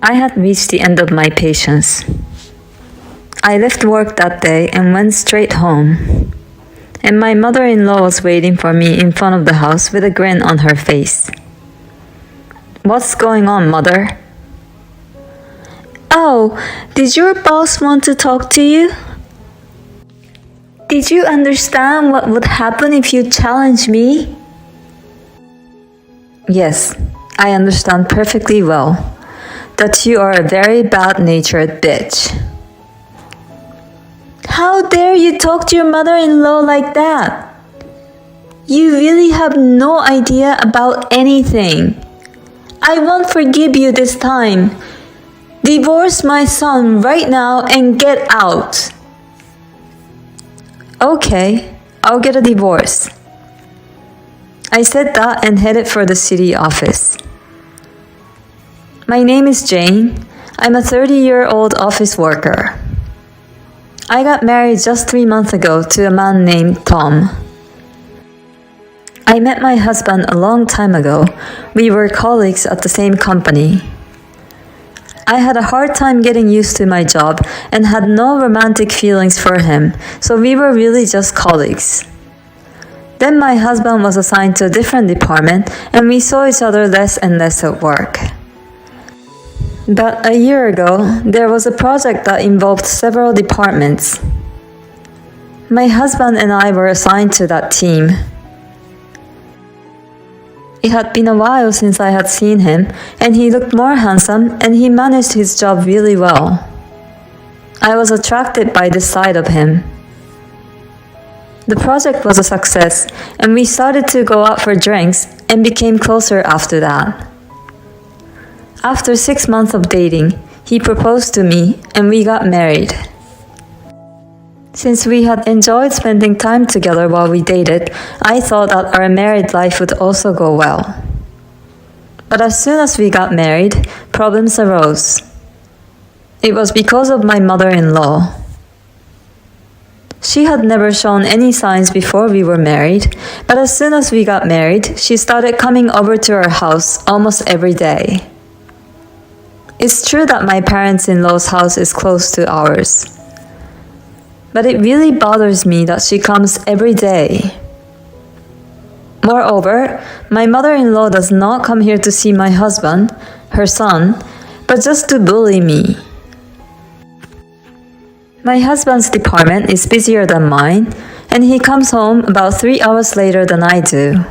I had reached the end of my patience. I left work that day and went straight home. And my mother-in-law was waiting for me in front of the house with a grin on her face. "What's going on, Mother?" "Oh, did your boss want to talk to you? Did you understand what would happen if you challenge me?" "Yes, I understand perfectly well that you are a very bad-natured bitch." "How dare you talk to your mother-in-law like that? You really have no idea about anything. I won't forgive you this time. Divorce my son right now and get out." "Okay, I'll get a divorce." I said that and headed for the city office. My name is Jane. I'm a 30-year-old office worker. I got married just 3 months ago to a man named Tom. I met my husband a long time ago. We were colleagues at the same company. I had a hard time getting used to my job and had no romantic feelings for him, so we were really just colleagues. Then my husband was assigned to a different department and we saw each other less and less at work. But a year ago, there was a project that involved several departments. My husband and I were assigned to that team. It had been a while since I had seen him, and he looked more handsome and he managed his job really well. I was attracted by this side of him. The project was a success, and we started to go out for drinks and became closer after that. After 6 months of dating, he proposed to me and we got married. Since we had enjoyed spending time together while we dated, I thought that our married life would also go well. But as soon as we got married, problems arose. It was because of my mother-in-law. She had never shown any signs before we were married, but as soon as we got married, she started coming over to our house almost every day. It's true that my parents-in-law's house is close to ours. But it really bothers me that she comes every day. Moreover, my mother-in-law does not come here to see my husband, her son, but just to bully me. My husband's department is busier than mine, and he comes home about 3 hours later than I do.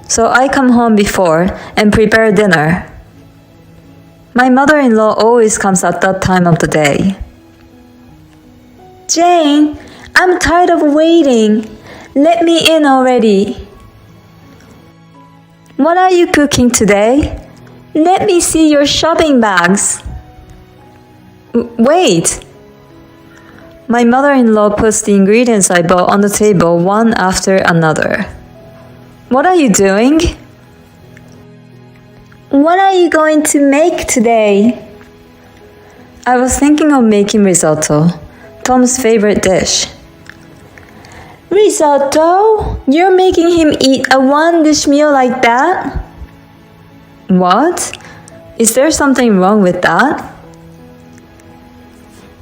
So I come home before and prepare dinner. My mother-in-law always comes at that time of the day. "Jane, I'm tired of waiting. Let me in already." "What are you cooking today?" "Let me see your shopping bags." Wait! My mother-in-law puts the ingredients I bought on the table one after another. "What are you doing?" "What are you going to make today?" I was thinking of making risotto, Tom's favorite dish. "Risotto? You're making him eat a one-dish meal like that?" What? Is there something wrong with that?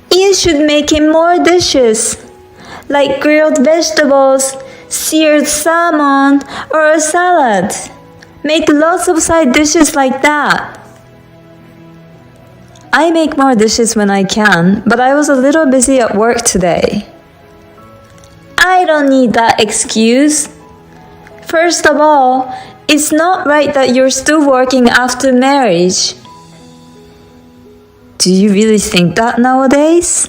"You should make him more dishes, like grilled vegetables, seared salmon, or a salad. Make lots of side dishes like that." I make more dishes when I can, but I was a little busy at work today. "I don't need that excuse. First of all, it's not right that you're still working after marriage." Do you really think that nowadays?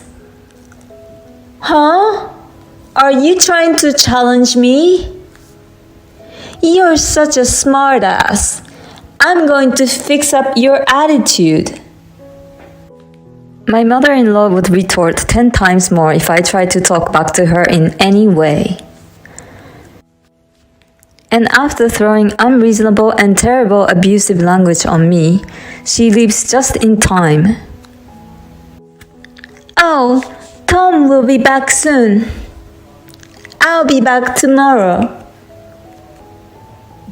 Huh? Are you trying to challenge me? You're such a smartass. I'm going to fix up your attitude. My mother-in-law would retort 10 times more if I tried to talk back to her in any way. And after throwing unreasonable and terrible abusive language on me, she leaves just in time. "Oh, Tom will be back soon. I'll be back tomorrow."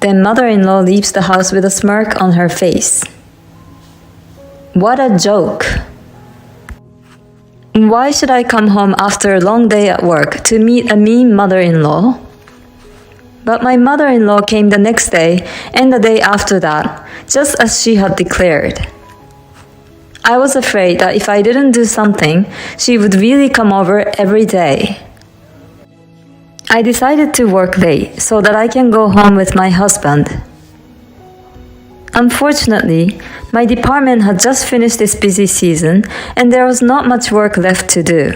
Then mother-in-law leaves the house with a smirk on her face. What a joke. Why should I come home after a long day at work to meet a mean mother-in-law? But my mother-in-law came the next day and the day after that, just as she had declared. I was afraid that if I didn't do something, she would really come over every day. I decided to work late so that I can go home with my husband. Unfortunately, my department had just finished its busy season and there was not much work left to do.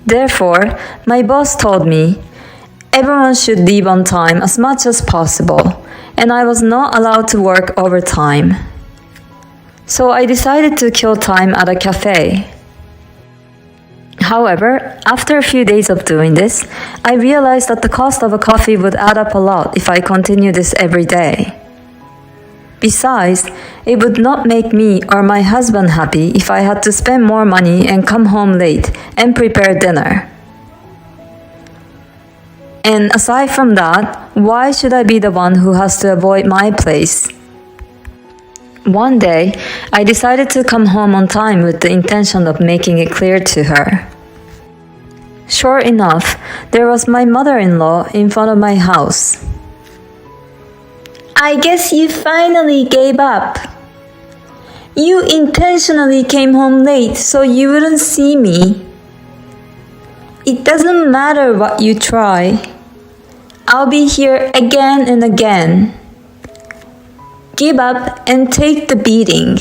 Therefore, my boss told me everyone should leave on time as much as possible, and I was not allowed to work overtime. So I decided to kill time at a cafe. However, after a few days of doing this, I realized that the cost of a coffee would add up a lot if I continued this every day. Besides, it would not make me or my husband happy if I had to spend more money and come home late and prepare dinner. And aside from that, why should I be the one who has to avoid my place? One day, I decided to come home on time with the intention of making it clear to her. Sure enough, there was my mother-in-law in front of my house. I guess you finally gave up. You intentionally came home late so you wouldn't see me. It doesn't matter what you try. I'll be here again and again. Give up and take the beating.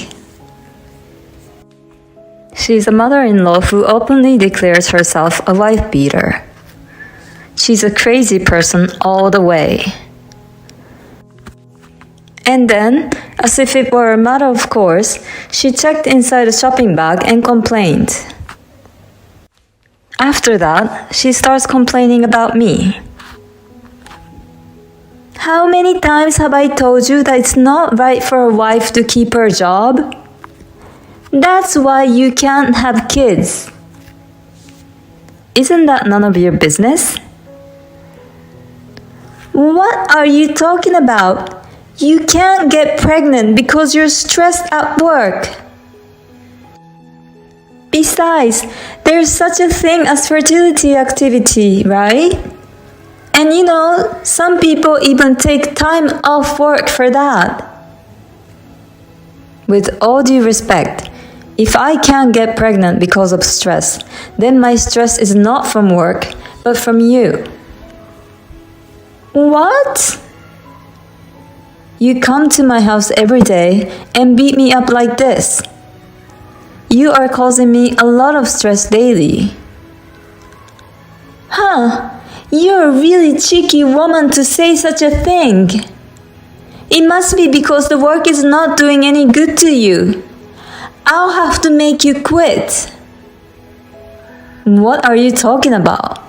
She's a mother-in-law who openly declares herself a wife beater. She's a crazy person all the way. And then, as if it were a matter of course, she checked inside a shopping bag and complained. After that, she starts complaining about me. How many times have I told you that it's not right for a wife to keep her job? That's why you can't have kids. Isn't that none of your business? What are you talking about? You can't get pregnant because you're stressed at work. Besides, there's such a thing as fertility activity, right? And you know, some people even take time off work for that. With all due respect, if I can't get pregnant because of stress, then my stress is not from work, but from you. What? You come to my house every day and beat me up like this. You are causing me a lot of stress daily. Huh, you're a really cheeky woman to say such a thing. It must be because the work is not doing any good to you. I'll have to make you quit. What are you talking about?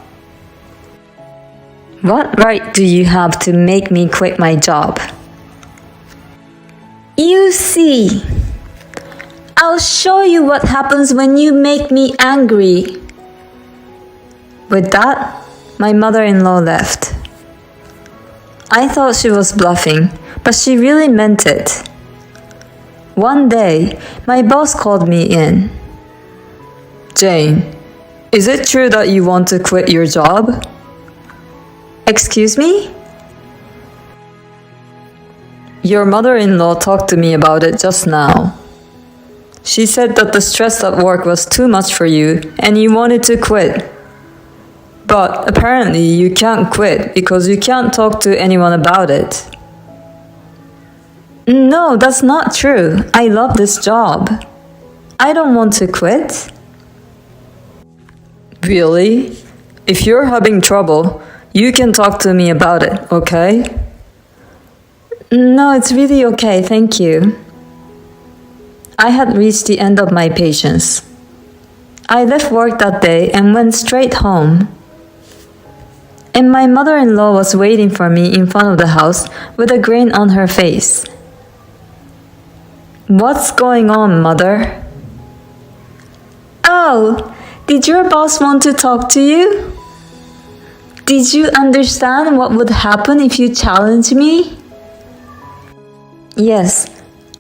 What right do you have to make me quit my job? You see, I'll show you what happens when you make me angry. With that, my mother-in-law left. I thought she was bluffing, but she really meant it. One day, my boss called me in. Jane, is it true that you want to quit your job? Excuse me? Your mother-in-law talked to me about it just now. She said that the stress at work was too much for you and you wanted to quit. But apparently you can't quit because you can't talk to anyone about it. No, that's not true. I love this job. I don't want to quit. Really? If you're having trouble, you can talk to me about it, okay? No, it's really okay, thank you. I had reached the end of my patience. I left work that day and went straight home. And my mother-in-law was waiting for me in front of the house with a grin on her face. What's going on, mother? Oh, did your boss want to talk to you? Did you understand what would happen if you challenged me? Yes,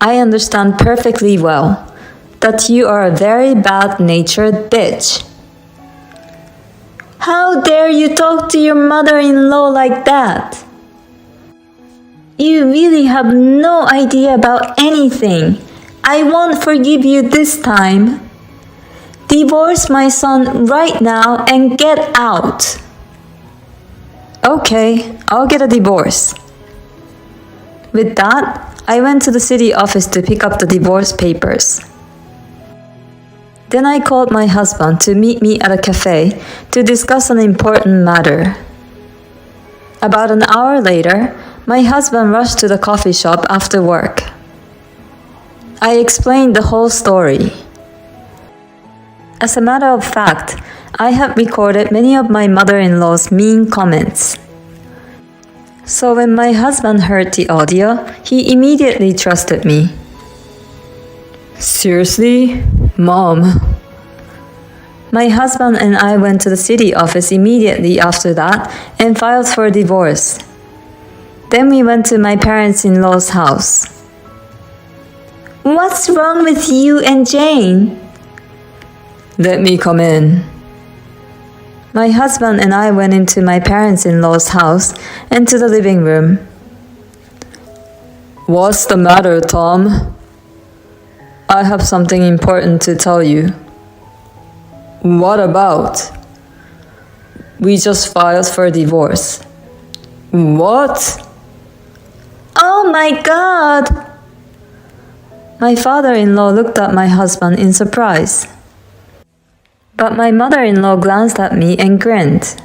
I understand perfectly well that you are a very bad-natured bitch. How dare you talk to your mother-in-law like that? You really have no idea about anything. I won't forgive you this time. Divorce my son right now and get out. Okay, I'll get a divorce. With that, I went to the city office to pick up the divorce papers. Then I called my husband to meet me at a cafe to discuss an important matter. About an hour later, my husband rushed to the coffee shop after work. I explained the whole story. As a matter of fact, I had recorded many of my mother-in-law's mean comments. So when my husband heard the audio, he immediately trusted me. Seriously? Mom? My husband and I went to the city office immediately after that and filed for divorce. Then we went to my parents-in-law's house. What's wrong with you and Jane? Let me come in. My husband and I went into my parents-in-law's house and to the living room. What's the matter, Tom? I have something important to tell you. What about? We just filed for divorce. What? Oh my God! My father-in-law looked at my husband in surprise. But my mother-in-law glanced at me and grinned.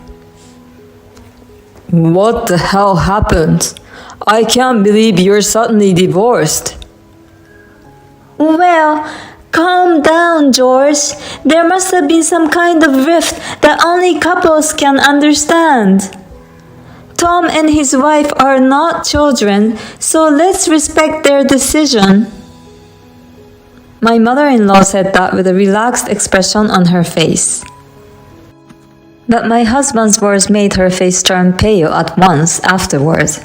What the hell happened? I can't believe you're suddenly divorced. Well, calm down, George. There must have been some kind of rift that only couples can understand. Tom and his wife are not children, so let's respect their decision. My mother-in-law said that with a relaxed expression on her face. But my husband's words made her face turn pale at once afterwards.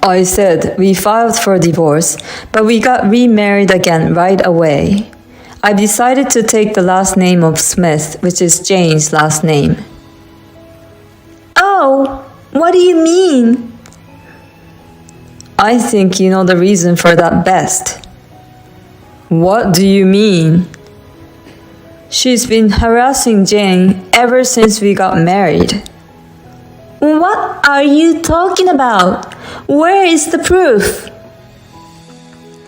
I said we filed for divorce, but we got remarried again right away. I decided to take the last name of Smith, which is Jane's last name. Oh, what do you mean? I think you know the reason for that best. What do you mean? She's been harassing Jane ever since we got married. What are you talking about? Where is the proof?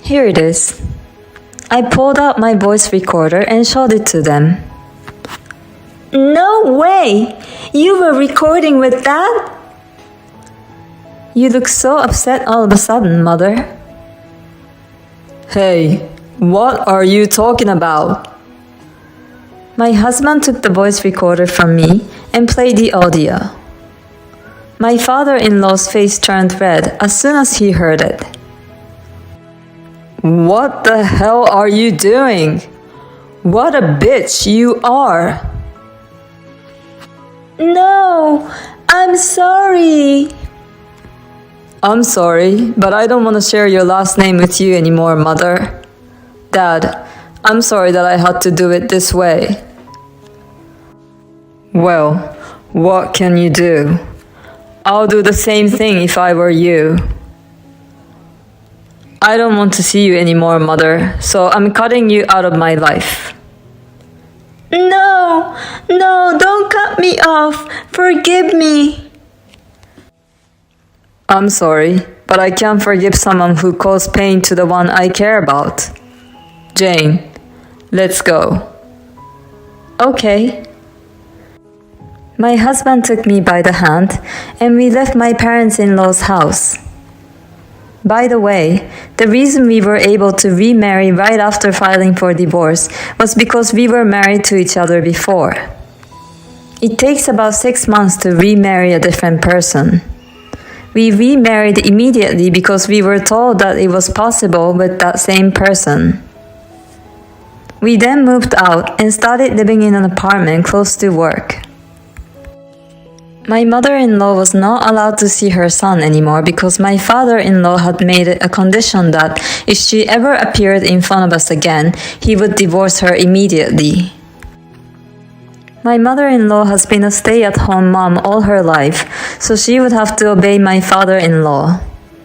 Here it is. I pulled out my voice recorder and showed it to them. No way! You were recording with that? You look so upset all of a sudden, Mother. Hey, what are you talking about? My husband took the voice recorder from me and played the audio. My father-in-law's face turned red as soon as he heard it. What the hell are you doing? What a bitch you are! No, I'm sorry. I'm sorry, but I don't want to share your last name with you anymore, Mother. Dad, I'm sorry that I had to do it this way. Well, what can you do? I'll do the same thing if I were you. I don't want to see you anymore, Mother, so I'm cutting you out of my life. No, don't cut me off. Forgive me. I'm sorry, but I can't forgive someone who caused pain to the one I care about. Jane, let's go. Okay. My husband took me by the hand and we left my parents-in-law's house. By the way, the reason we were able to remarry right after filing for divorce was because we were married to each other before. It takes about 6 months to remarry a different person. We remarried immediately because we were told that it was possible with that same person. We then moved out and started living in an apartment close to work. My mother-in-law was not allowed to see her son anymore because my father-in-law had made it a condition that if she ever appeared in front of us again, he would divorce her immediately. My mother-in-law has been a stay-at-home mom all her life, so she would have to obey my father-in-law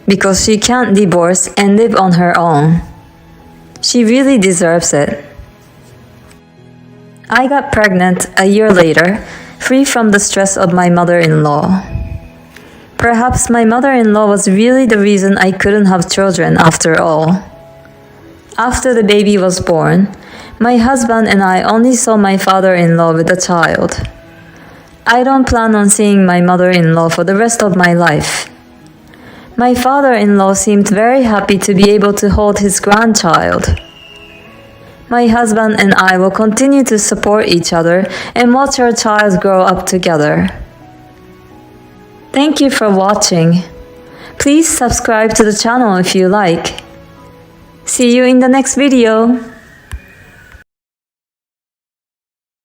because she can't divorce and live on her own. She really deserves it. I got pregnant a year later, free from the stress of my mother-in-law. Perhaps my mother-in-law was really the reason I couldn't have children after all. After the baby was born, my husband and I only saw my father-in-law with a child. I don't plan on seeing my mother-in-law for the rest of my life. My father-in-law seemed very happy to be able to hold his grandchild. My husband and I will continue to support each other and watch our child grow up together. Thank you for watching. Please subscribe to the channel if you like. See you in the next video.